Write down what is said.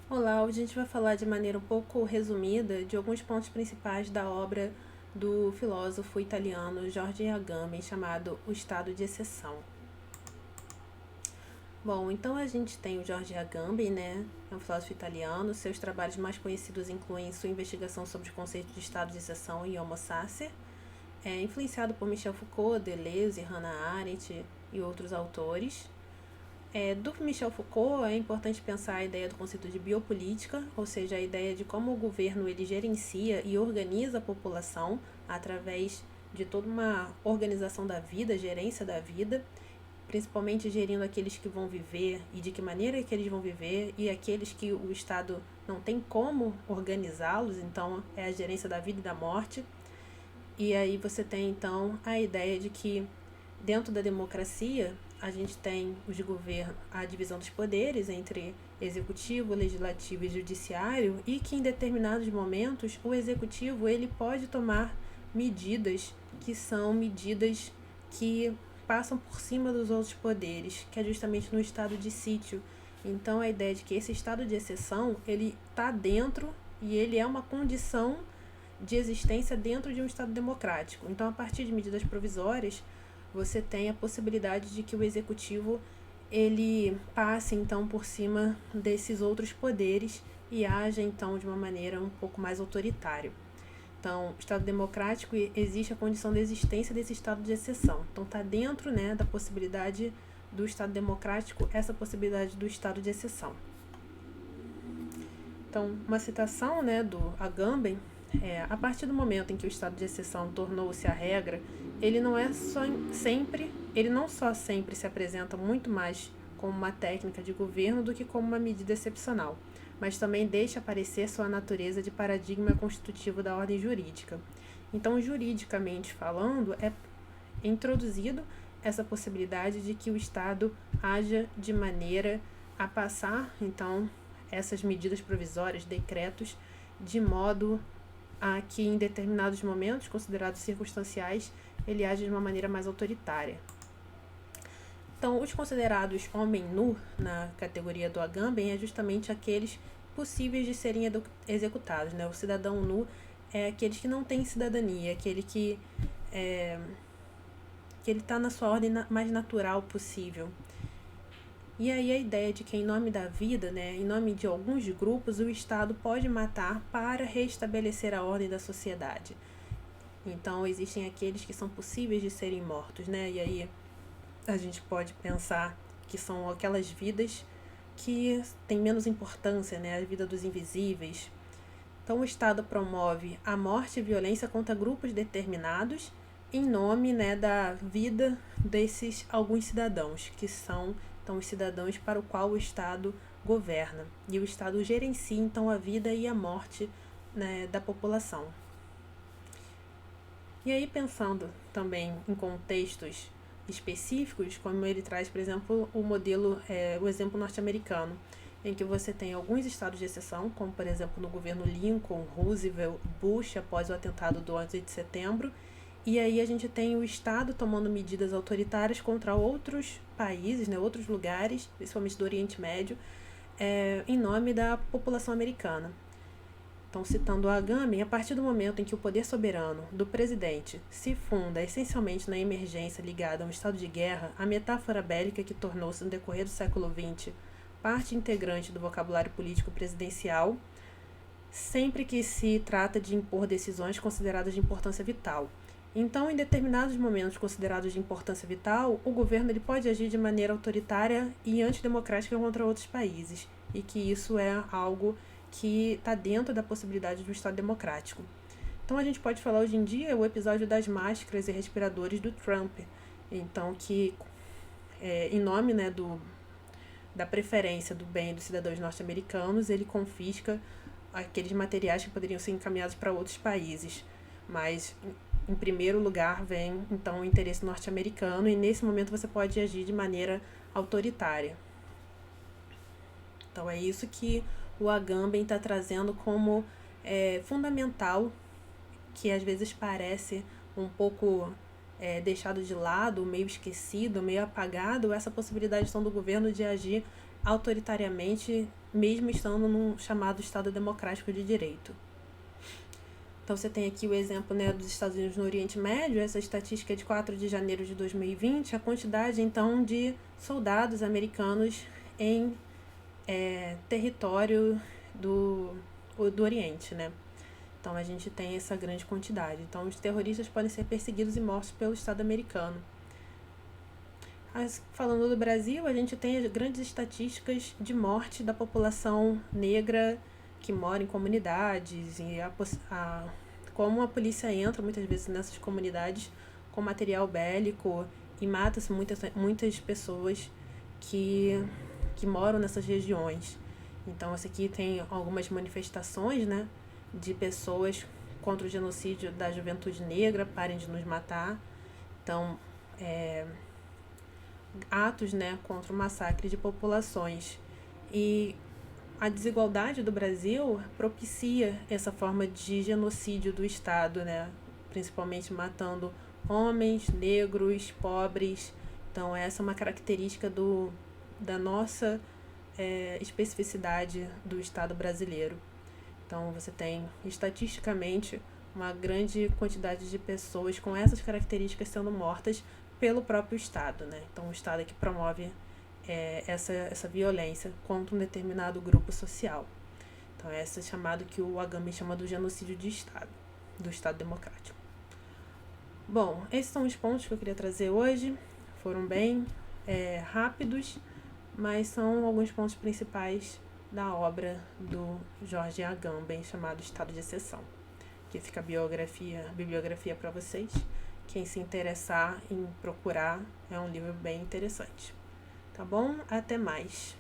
Olá, hoje a gente vai falar de maneira um pouco resumida de alguns pontos principais da obra do filósofo italiano Giorgio Agamben, chamado O Estado de Exceção. Bom, então a gente tem o Giorgio Agamben, né? É um filósofo italiano. Seus trabalhos mais conhecidos incluem sua investigação sobre os conceitos de estado de exceção e homo sacer, influenciado por Michel Foucault, Deleuze, Hannah Arendt e outros autores. Do Michel Foucault, é importante pensar a ideia do conceito de biopolítica, ou seja, a ideia de como o governo ele gerencia e organiza a população através de toda uma organização da vida, gerência da vida, principalmente gerindo aqueles que vão viver e de que maneira que eles vão viver e aqueles que o Estado não tem como organizá-los, então é a gerência da vida e da morte. E aí você tem então a ideia de que dentro da democracia a gente tem os governos, a divisão dos poderes entre executivo, legislativo e judiciário, e que em determinados momentos o executivo ele pode tomar medidas que são medidas que passam por cima dos outros poderes, que é justamente no estado de sítio. Então a ideia de que esse estado de exceção ele está dentro e ele é uma condição de existência dentro de um Estado democrático. Então, a partir de medidas provisórias, você tem a possibilidade de que o executivo ele passe então por cima desses outros poderes e haja então de uma maneira um pouco mais autoritária. Então, o Estado democrático existe a condição de existência desse estado de exceção. Então, está dentro, né, da possibilidade do Estado democrático essa possibilidade do estado de exceção. Então, uma citação, né, do Agamben a partir do momento em que o estado de exceção tornou-se a regra, ele não é só sempre, ele não só sempre se apresenta muito mais como uma técnica de governo do que como uma medida excepcional, mas também deixa aparecer sua natureza de paradigma constitutivo da ordem jurídica. Então, juridicamente falando, é introduzido essa possibilidade de que o Estado haja de maneira a passar, então, essas medidas provisórias, decretos, de modo a que em determinados momentos, considerados circunstanciais, ele age de uma maneira mais autoritária. Então, os considerados homem nu na categoria do Agamben é justamente aqueles possíveis de serem executados. Né? O cidadão nu é aqueles que não têm cidadania, aquele que ele está na sua ordem mais natural possível. E aí a ideia de que em nome da vida, né, em nome de alguns grupos, o Estado pode matar para restabelecer a ordem da sociedade. Então existem aqueles que são possíveis de serem mortos, né? E aí a gente pode pensar que são aquelas vidas que têm menos importância, né? A vida dos invisíveis. Então o Estado promove a morte e violência contra grupos determinados em nome, né, da vida desses alguns cidadãos, que são então os cidadãos para o qual o Estado governa. E o Estado gerencia então a vida e a morte, né, da população. E aí pensando também em contextos específicos, como ele traz, por exemplo, o modelo, o exemplo norte-americano, em que você tem alguns estados de exceção, como por exemplo no governo Lincoln, Roosevelt, Bush, após o atentado do 11 de setembro, e aí a gente tem o Estado tomando medidas autoritárias contra outros países, né, outros lugares, principalmente do Oriente Médio, em nome da população americana. Então, citando o Agamben, a partir do momento em que o poder soberano do presidente se funda essencialmente na emergência ligada a um estado de guerra, a metáfora bélica que tornou-se no decorrer do século XX parte integrante do vocabulário político presidencial, sempre que se trata de impor decisões consideradas de importância vital. Então, em determinados momentos considerados de importância vital, o governo ele pode agir de maneira autoritária e antidemocrática contra outros países, e que isso é algo que está dentro da possibilidade do Estado democrático. Então, a gente pode falar hoje em dia o episódio das máscaras e respiradores do Trump, então que em nome, né, da preferência do bem dos cidadãos norte-americanos, ele confisca aqueles materiais que poderiam ser encaminhados para outros países. Mas, em primeiro lugar, vem então o interesse norte-americano, e nesse momento você pode agir de maneira autoritária. Então, é isso que o Agamben está trazendo como fundamental, que às vezes parece um pouco deixado de lado, meio esquecido, meio apagado, essa possibilidade então, do governo de agir autoritariamente mesmo estando num chamado Estado Democrático de Direito. Então, você tem aqui o exemplo, né, dos Estados Unidos no Oriente Médio. Essa estatística é de 4 de janeiro de 2020, a quantidade, então, de soldados americanos em território do Oriente, né? Então, a gente tem essa grande quantidade. Então, os terroristas podem ser perseguidos e mortos pelo Estado americano. Falando do Brasil, a gente tem as grandes estatísticas de morte da população negra que mora em comunidades e como a polícia entra muitas vezes nessas comunidades com material bélico e mata-se muitas pessoas que moram nessas regiões. Então, essa aqui tem algumas manifestações, né, de pessoas contra o genocídio da juventude negra, parem de nos matar. Então, atos, né, contra o massacre de populações. E a desigualdade do Brasil propicia essa forma de genocídio do Estado, né, principalmente matando homens, negros, pobres. Então, essa é uma característica da nossa especificidade do Estado brasileiro. Então, você tem, estatisticamente, uma grande quantidade de pessoas com essas características sendo mortas pelo próprio Estado, né? Então, o Estado é que promove essa violência contra um determinado grupo social. Então, esse é chamado que o Agamben chama do genocídio de Estado, do Estado Democrático. Bom, esses são os pontos que eu queria trazer hoje. Foram bem rápidos, mas são alguns pontos principais da obra do Jorge Agamben, chamado Estado de Exceção. Aqui fica a bibliografia para vocês. Quem se interessar em procurar, é um livro bem interessante. Tá bom? Até mais.